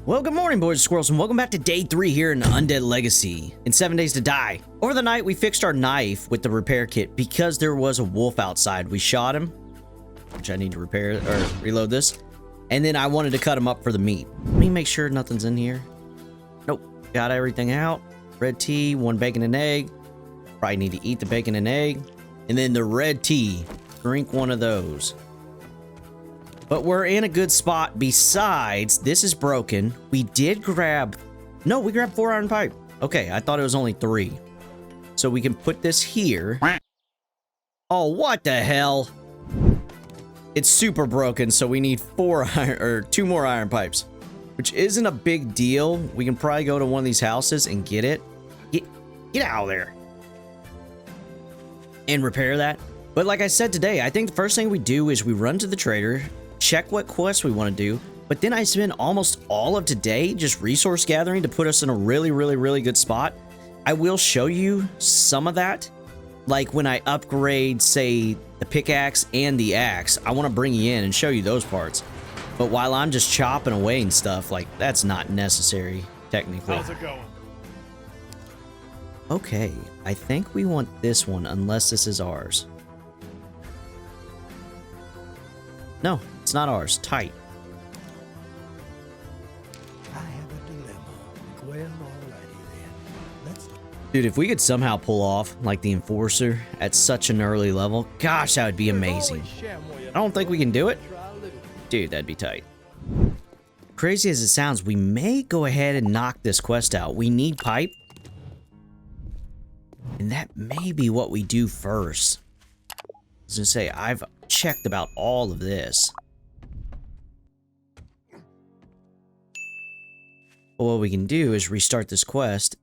Well, good morning, boys and squirrels, and welcome back to day 3 here in Undead Legacy. In 7 Days to Die. Over the night, we fixed our knife with the repair kit because there was a wolf outside. We shot him, which I need to repair or reload this, and then I wanted to cut him up for the meat. Let me make sure nothing's in here. Nope, got everything out. Red tea, 1 bacon and egg. Probably need to eat the bacon and egg, and then the red tea. Drink one of those. But we're in a good spot. Besides, this is broken. We did grab... No, we grabbed 4 iron pipe. Okay, I thought it was only 3. So we can put this here. Oh, what the hell? It's super broken, so we need 4 iron... or 2 more iron pipes. Which isn't a big deal. We can probably go to one of these houses and get it. Get out of there. And repair that. But like I said today, I think the first thing we do is we run to the trader... check what quests we want to do, but then I spend almost all of today just resource gathering to put us in a really good spot. I will show you some of that, like when I upgrade, say, the pickaxe and the axe. I want to bring you in and show you those parts. But while I'm just chopping away and stuff, like, that's not necessary, technically. How's it going? Okay, I think we want this one, unless this is ours. No, it's not ours. Tight. I have a dilemma. Well, alrighty then. Let's... Dude, if we could somehow pull off, like, the Enforcer at such an early level, gosh, that would be amazing. I don't think we can do it. Dude, that'd be tight. Crazy as it sounds, we may go ahead and knock this quest out. We need pipe. And that may be what we do first. I was gonna say, I've checked about all of this. But what we can do is restart this quest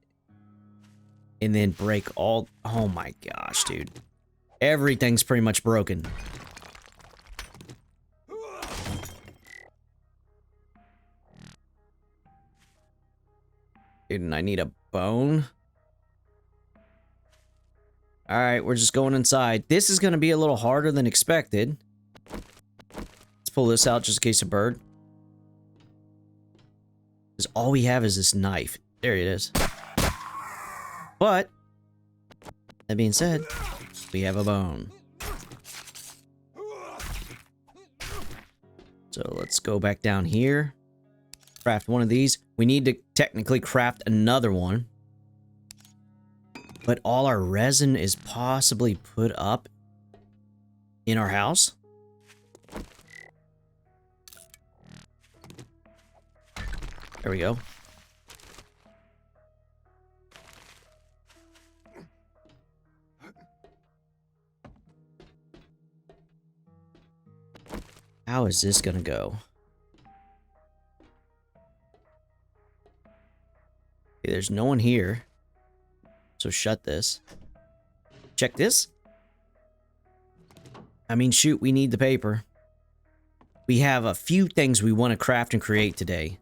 and then break all... Oh my gosh, dude. Everything's pretty much broken. Dude, and I need a bone. Alright, we're just going inside. This is going to be a little harder than expected. Let's pull this out just in case a bird. Because all we have is this knife. There it is. But, that being said, we have a bone. So let's go back down here. Craft one of these. We need to technically craft another one. But all our resin is possibly put up in our house. There we go. How is this gonna go? Okay, there's no one here. So shut this. Check this. I mean, shoot, we need the paper. We have a few things we want to craft and create today.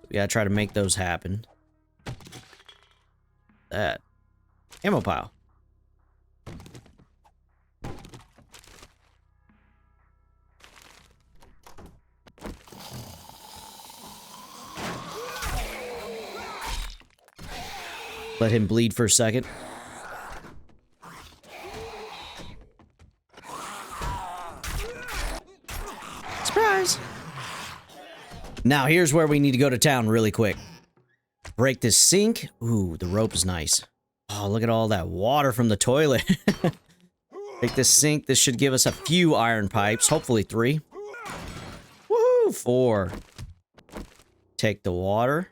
We gotta try to make those happen. That. Ammo pile. Let him bleed for a second. Surprise! Now, here's where we need to go to town really quick. Break this sink. Ooh, the rope is nice. Oh, look at all that water from the toilet. Break this sink. This should give us a few iron pipes. Hopefully 3. Woohoo! 4. Take the water.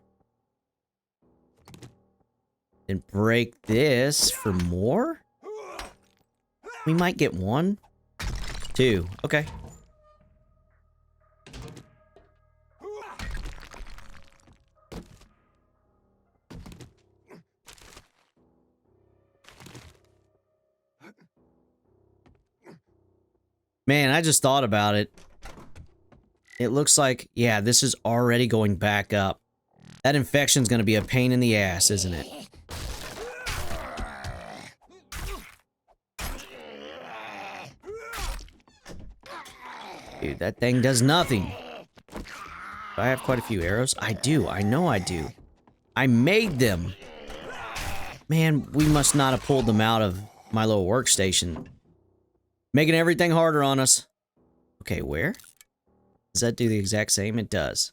Then break this for more? We might get 1. 2. Okay. Man, I just thought about it. It looks like, yeah, this is already going back up. That infection's gonna be a pain in the ass, isn't it? Dude, that thing does nothing. Do I have quite a few arrows? I do. I know I do. I made them. Man, we must not have pulled them out of my little workstation. Making everything harder on us. Okay, where? Does that do the exact same? It does.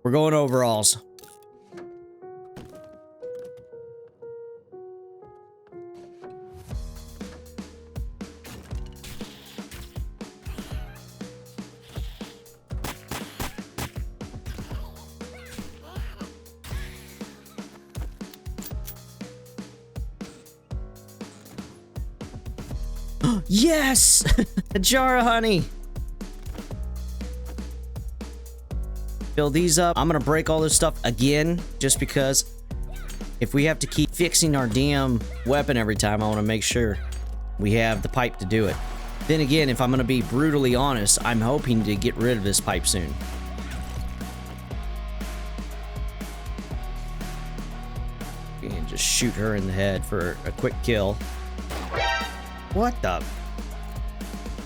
We're going overalls. Yes! A jar of honey. Fill these up. I'm gonna break all this stuff again, just because if we have to keep fixing our damn weapon every time, I want to make sure we have the pipe to do it. Then again, if I'm gonna be brutally honest, I'm hoping to get rid of this pipe soon. And just shoot her in the head for a quick kill. What the?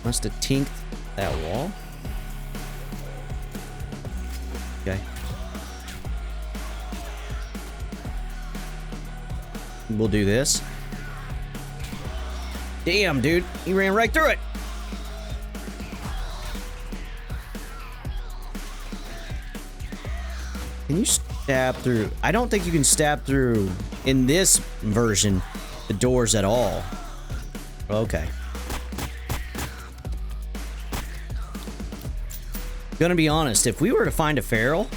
Must have tinked that wall. Okay. We'll do this. Damn, dude. He ran right through it. Can you stab through? I don't think you can stab through, in this version, the doors at all. Okay. Gonna be honest, if we were to find a feral,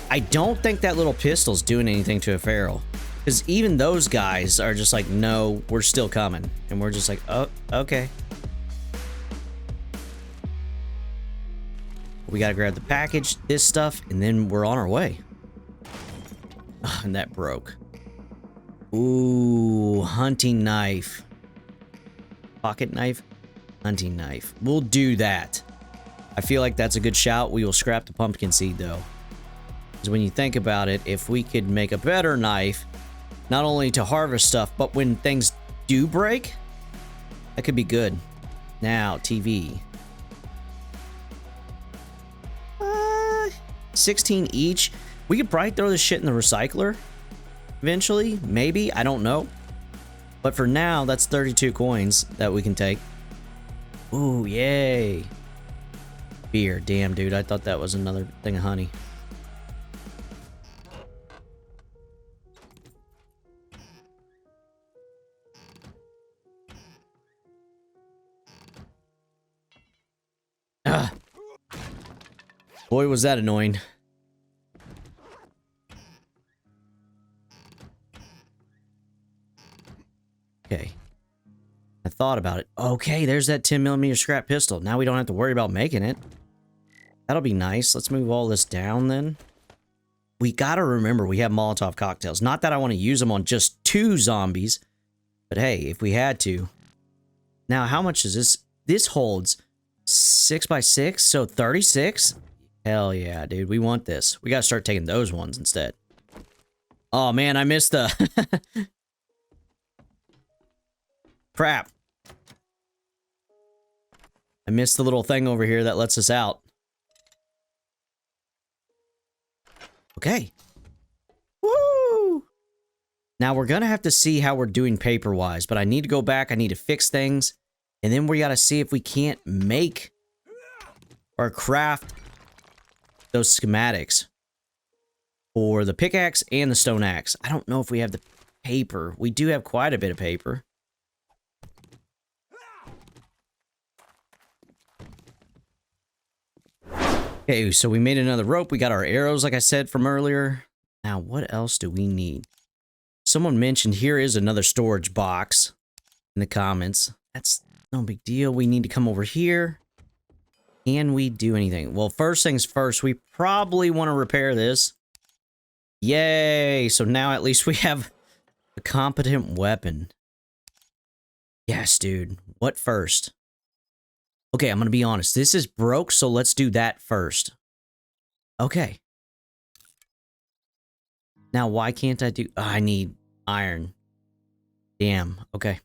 I don't think that little pistol's doing anything to a feral. Because even those guys are just like, no, we're still coming. And we're just like, oh, okay. We gotta grab the package, this stuff, and then we're on our way. Oh, and that broke. Ooh, hunting knife. Pocket knife? Hunting knife. We'll do that. I feel like that's a good shout. We will scrap the pumpkin seed, though. Because when you think about it, if we could make a better knife, not only to harvest stuff, but when things do break, that could be good. Now, TV. 16 each. We could probably throw this shit in the recycler eventually. Maybe. I don't know. But for now, that's 32 coins that we can take. Ooh, yay. Beer. Damn, dude. I thought that was another thing of honey. Ah. Boy, was that annoying. Okay. I thought about it. Okay, there's that 10mm scrap pistol. Now we don't have to worry about making it. That'll be nice. Let's move all this down then. We gotta remember we have Molotov cocktails. Not that I want to use them on just 2 zombies. But hey, if we had to. Now, how much is this? This holds 6x6, so 36? Hell yeah, dude. We want this. We gotta start taking those ones instead. Oh man, I missed the... Crap. I missed the little thing over here that lets us out. Okay. Woo! Now we're gonna have to see how we're doing paper-wise, but I need to go back, I need to fix things, and then we gotta see if we can't make or craft those schematics for the pickaxe and the stone axe. I don't know if we have the paper. We do have quite a bit of paper. Okay, so we made another rope. We got our arrows, like I said from earlier. Now, what else do we need? Someone mentioned here is another storage box in the comments. That's no big deal. We need to come over here. Can we do anything? Well, first things first, we probably want to repair this. Yay! So now at least we have a competent weapon. Yes, dude. What first? Okay, I'm gonna be honest. This is broke, so let's do that first. Okay. Now, why can't I do... Oh, I need iron. Damn. Okay.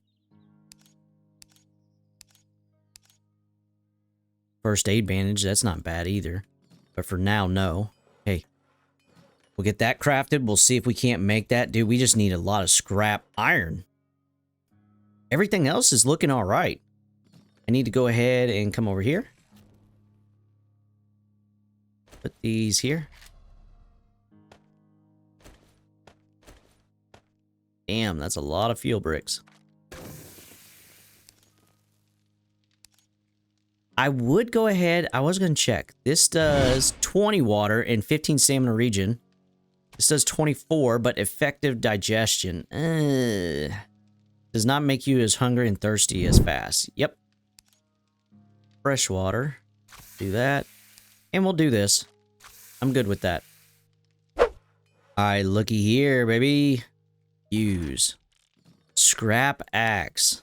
First aid bandage. That's not bad either. But for now, no. We'll get that crafted. We'll see if we can't make that. Dude, we just need a lot of scrap iron. Everything else is looking all right. I need to go ahead and come over here. Put these here. Damn, that's a lot of fuel bricks. I would go ahead, I was going to check. This does 20 water and 15 stamina regen. This does 24, but effective digestion. Does not make you as hungry and thirsty as fast. Yep. Fresh water. Do that. And we'll do this. I'm good with that. Alright, looky here, baby. Use. Scrap axe.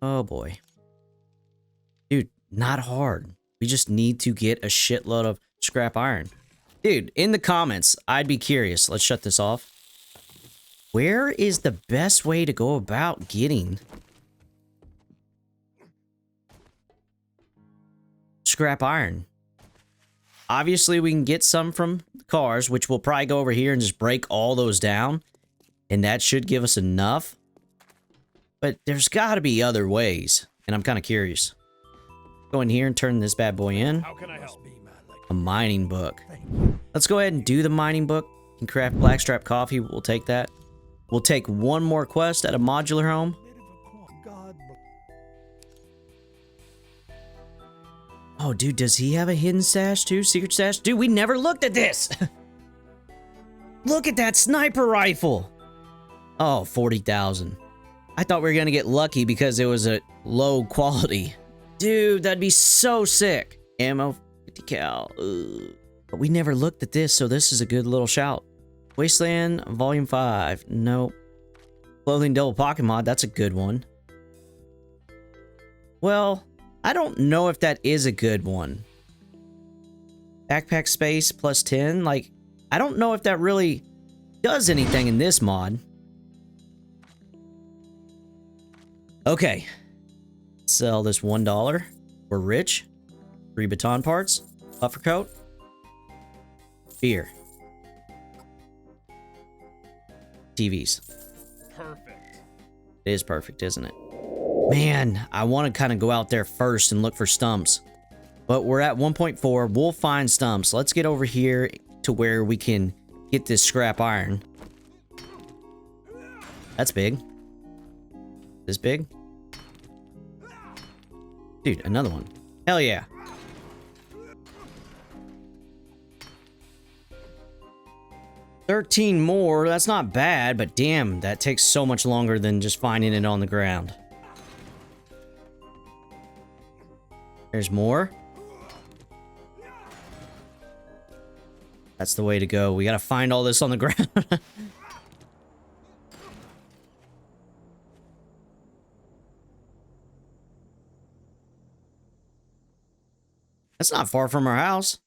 Oh boy. Dude, not hard. We just need to get a shitload of scrap iron. Dude, in the comments, I'd be curious. Let's shut this off. Where is the best way to go about getting scrap iron? Obviously, we can get some from cars, which we'll probably go over here and just break all those down. And that should give us enough. But there's got to be other ways. And I'm kind of curious. Go in here and turn this bad boy in. How can I help? A mining book. Let's go ahead and do the mining book. You can craft blackstrap coffee. We'll take that. We'll take one more quest at a modular home. Oh, dude, does he have a hidden stash too? Secret stash? Dude, we never looked at this! Look at that sniper rifle! Oh, 40,000. I thought we were gonna get lucky because it was a low quality. Dude, that'd be so sick. Ammo, 50 cal. Ugh. But we never looked at this, so this is a good little shout. Wasteland, Volume 5. Nope. Clothing double pocket mod, that's a good one. Well, I don't know if that is a good one. Backpack space plus 10. Like, I don't know if that really does anything in this mod. Okay. Sell this $1. We're rich. 3 baton parts. Puffer coat. Beer. TVs. Perfect. It is perfect, isn't it? Man, I want to kind of go out there first and look for stumps. But we're at 1.4. We'll find stumps. Let's get over here to where we can get this scrap iron. That's big. This big? Dude, another one. Hell yeah. $13 more. That's not bad, but damn, that takes so much longer than just finding it on the ground. There's more. That's the way to go. We gotta find all this on the ground. That's not far from our house.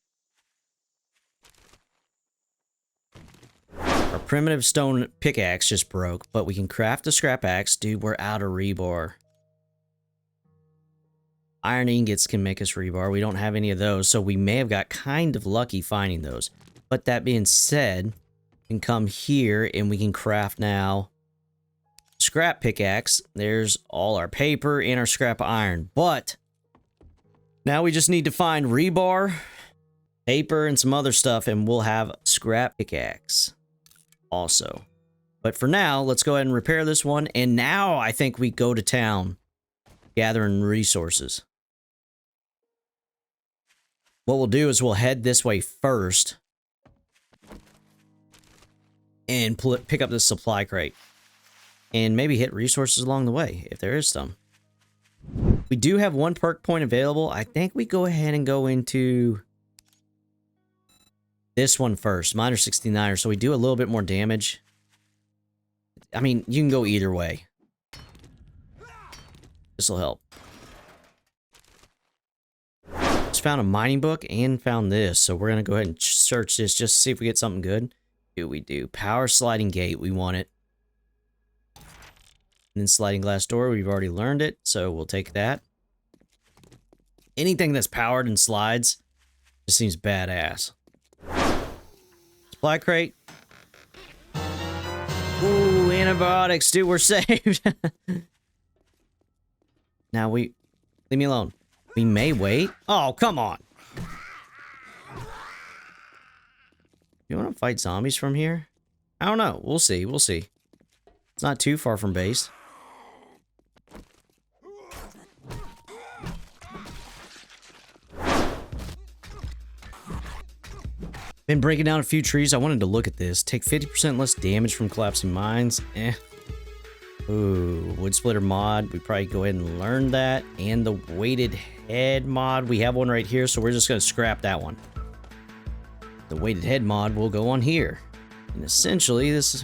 Our primitive stone pickaxe just broke, but we can craft a scrap axe. Dude, we're out of rebar. Iron ingots can make us rebar. We don't have any of those, so we may have got kind of lucky finding those. But that being said, we can come here and we can craft now scrap pickaxe. There's all our paper and our scrap iron. But now we just need to find rebar, paper, and some other stuff, and we'll have scrap pickaxe also. But for now, let's go ahead and repair this one. And now I think we go to town gathering resources. What we'll do is we'll head this way first and pick up the supply crate and maybe hit resources along the way if there is some. We do have one perk point available. I think we go ahead and go into this one first. Miner 69er, so we do a little bit more damage. I mean, you can go either way. This will help. Just found a mining book and found this, so we're gonna go ahead and search this just to see if we get something good. Do we do power sliding gate? We want it. And then sliding glass door, we've already learned it, so we'll take that. Anything that's powered and slides just seems badass. Supply crate. Ooh, antibiotics, dude, we're saved. Now leave me alone. We may wait. Oh, come on. You want to fight zombies from here? I don't know. We'll see. We'll see. It's not too far from base. Been breaking down a few trees. I wanted to look at this. Take 50% less damage from collapsing mines. Eh. Ooh, wood splitter mod. We probably go ahead and learn that. And the weighted head mod. We have one right here, so we're just going to scrap that one. The weighted head mod will go on here. And essentially, this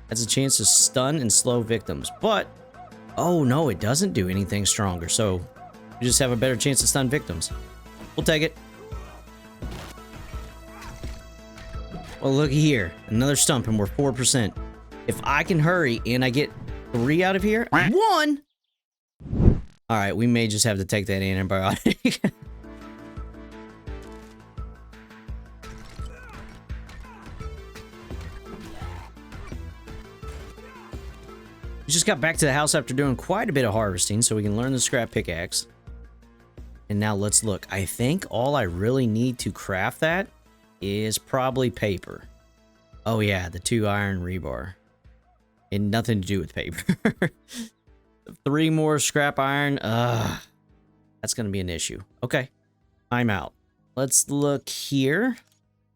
has a chance to stun and slow victims. But, oh no, it doesn't do anything stronger. So, you just have a better chance to stun victims. We'll take it. Well, looky here. Another stump and we're 4%. If I can hurry and I get 3 out of here. 1! Alright, we may just have to take that antibiotic. We just got back to the house after doing quite a bit of harvesting, so we can learn the scrap pickaxe. And now let's look. I think all I really need to craft that is probably paper. Oh yeah, the 2 iron rebar. And nothing to do with paper. 3 more scrap iron. That's gonna be an issue. Okay, I'm out. Let's look here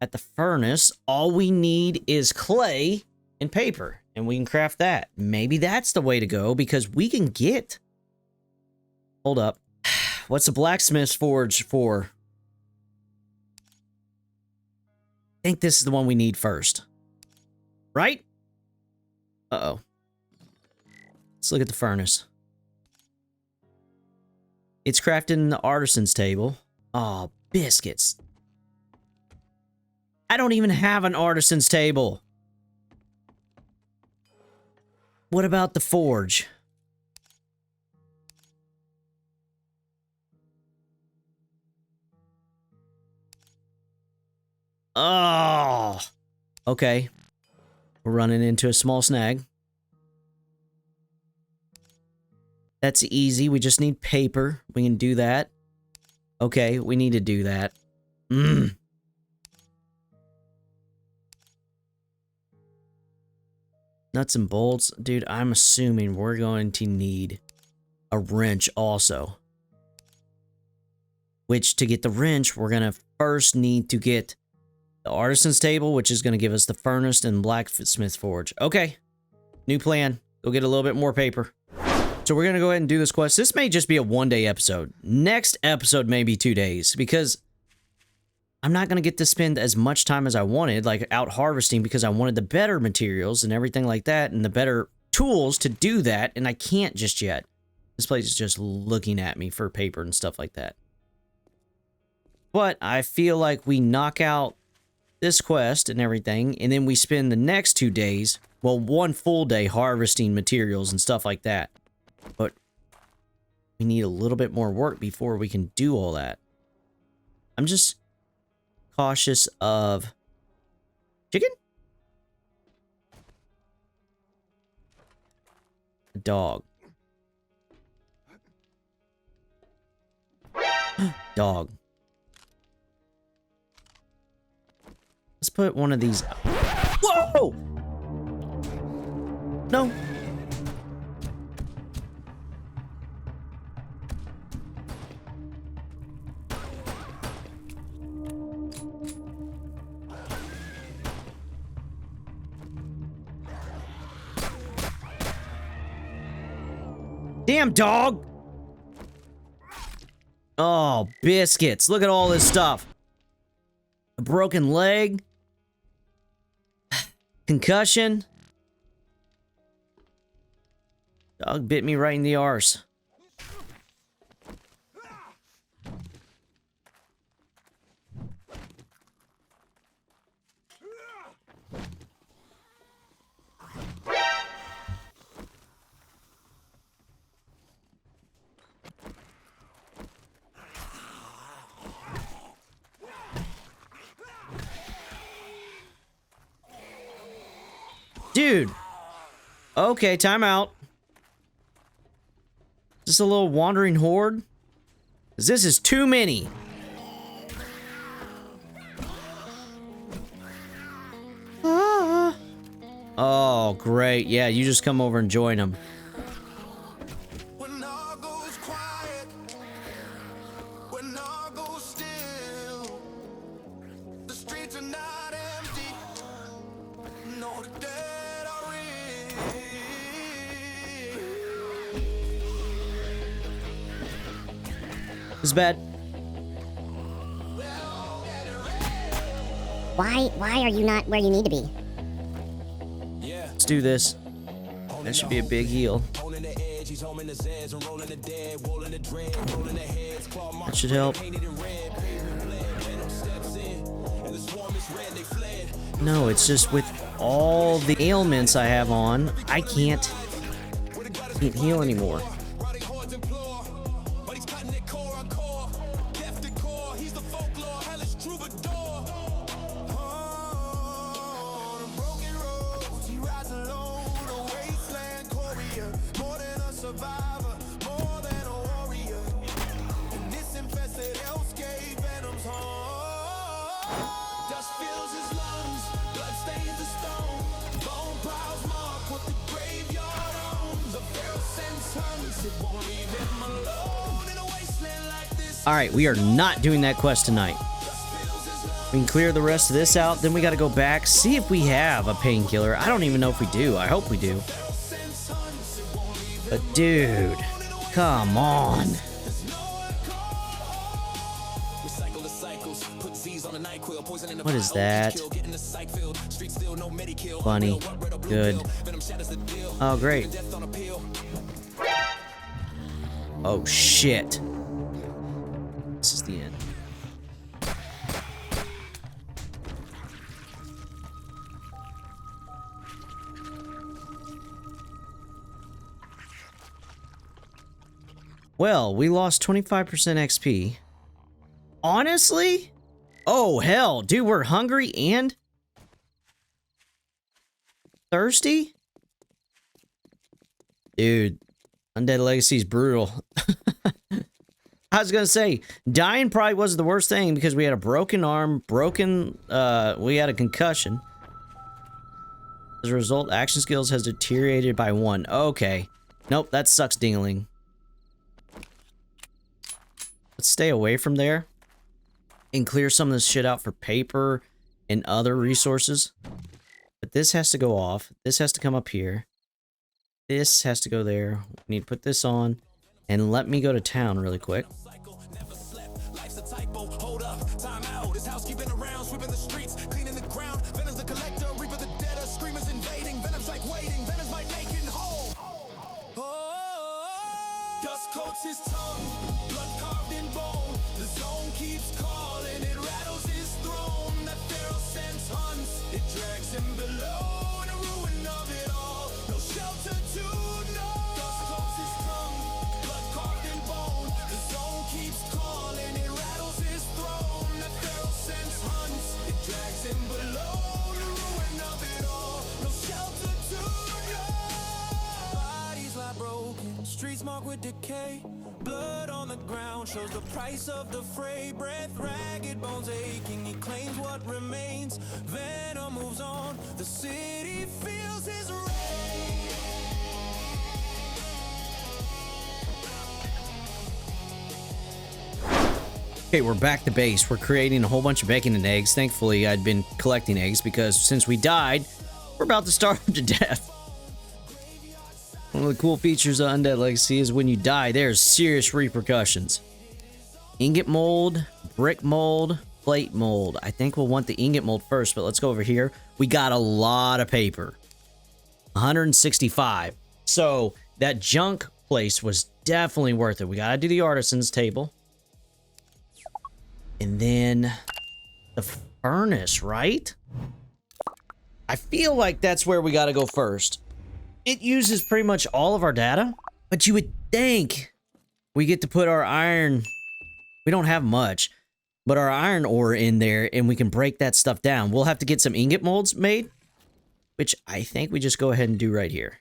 at the furnace. All we need is clay and paper, and we can craft that. Maybe that's the way to go, because we can get... Hold up. What's a blacksmith's forge for? I think this is the one we need first. Right? Uh-oh. Let's look at the furnace. It's crafted in the artisan's table. Oh, biscuits. I don't even have an artisan's table. What about the forge? Oh, okay. We're running into a small snag. That's easy. We just need paper. We can do that. Okay, we need to do that. Nuts and bolts. Dude, I'm assuming we're going to need a wrench also. Which, to get the wrench, we're going to first need to get the artisan's table, which is going to give us the furnace and blacksmith forge. Okay. New plan. Go get a little bit more paper. So we're going to go ahead and do this quest. This may just be a 1-day episode. Next episode may be 2 days, because I'm not going to get to spend as much time as I wanted, like out harvesting, because I wanted the better materials and everything like that, and the better tools to do that, and I can't just yet. This place is just looking at me for paper and stuff like that. But I feel like we knock out this quest and everything, and then we spend the next 2 days, well, 1 full day harvesting materials and stuff like that. But we need a little bit more work before we can do all that. I'm just cautious of chicken? A dog. Dog. Let's put one of these. Whoa! No. Damn dog! Oh, biscuits. Look at all this stuff. A broken leg. Concussion. Dog bit me right in the arse. Dude. Okay, time out. Just a little wandering horde? 'Cause this is too many. Oh, great. Yeah, you just come over and join them. When all goes quiet, when all goes still, the streets are not empty. No, the dead are real. This is bad. Why are you not where you need to be? Let's do this. That should be a big heal. That should help. No, it's just with all the ailments I have on, I can't heal anymore. Alright, we are not doing that quest tonight. We can clear the rest of this out, then we gotta go back, see if we have a painkiller. I don't even know if we do. I hope we do. But dude, come on. What is that? Funny. Good. Oh, great. Oh, shit. This is the end. Well, we lost 25% XP. Honestly? Oh, hell. Dude, we're hungry and thirsty? Dude, Undead Legacy is brutal. I was gonna say, dying probably wasn't the worst thing because we had a broken arm, we had a concussion. As a result, action skills has deteriorated by 1. Okay. Nope, that sucks dingling. Let's stay away from there and clear some of this shit out for paper and other resources. But this has to go off. This has to come up here. This has to go there. We need to put this on. And let me go to town really quick. Hold up, time out. This housekeeping around, sweeping the streets, cleaning the ground. Venom's the collector, reaper the dead, screamers invading. Venom's like waiting, Venom's my naked home. Oh, dust coats his tongue, blood carved in bone. The zone keeps calling, it rattles his throne. That feral sense hunts, it drags him below. In the ruin of it all, no shelter to know. Dust coats his tongue, blood carved in bone. The zone keeps calling, it rattles his throne. That feral sense hunts, it drags him below. The ruin of it all, no shelter to know. Bodies lie broken, streets marked with decay. Blood on the ground shows the price of the fray. Breath ragged, bones aching, he claims what remains. Venom moves on, the city feels his rage. Okay, we're back to base. We're creating a whole bunch of bacon and eggs. Thankfully, I'd been collecting eggs because since we died, we're about to starve to death. One of the cool features of Undead Legacy is when you die, there's serious repercussions. Ingot mold, brick mold, plate mold. I think we'll want the ingot mold first, but let's go over here. We got a lot of paper. 165. So that junk place was definitely worth it. We gotta do the artisan's table. And then the furnace, right? I feel like that's where we gotta go first. It uses pretty much all of our data, but you would think we get to put our iron. We don't have much, but our iron ore in there and we can break that stuff down. We'll have to get some ingot molds made which I think we just go ahead and do right here.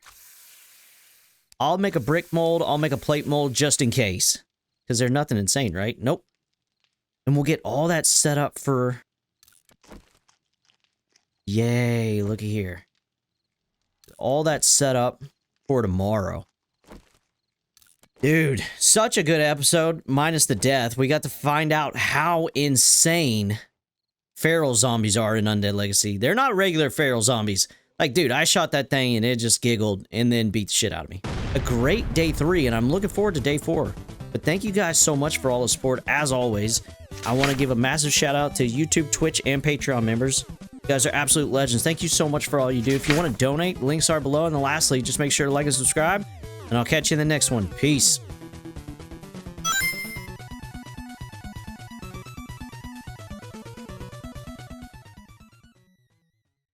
I'll make a brick mold. I'll make a plate mold just in case. Because there's nothing insane, right? Nope. And we'll get all that set up for... Yay, looky here. All that set up for tomorrow. Dude, such a good episode, minus the death. We got to find out how insane feral zombies are in Undead Legacy. They're not regular feral zombies. Like, dude, I shot that thing and it just giggled and then beat the shit out of me. A great day 3, and I'm looking forward to day 4. But thank you guys so much for all the support, as always. I want to give a massive shout out to YouTube, Twitch, and Patreon members. You guys are absolute legends. Thank you so much for all you do. If you want to donate, links are below. And then lastly, just make sure to like and subscribe. And I'll catch you in the next one. Peace.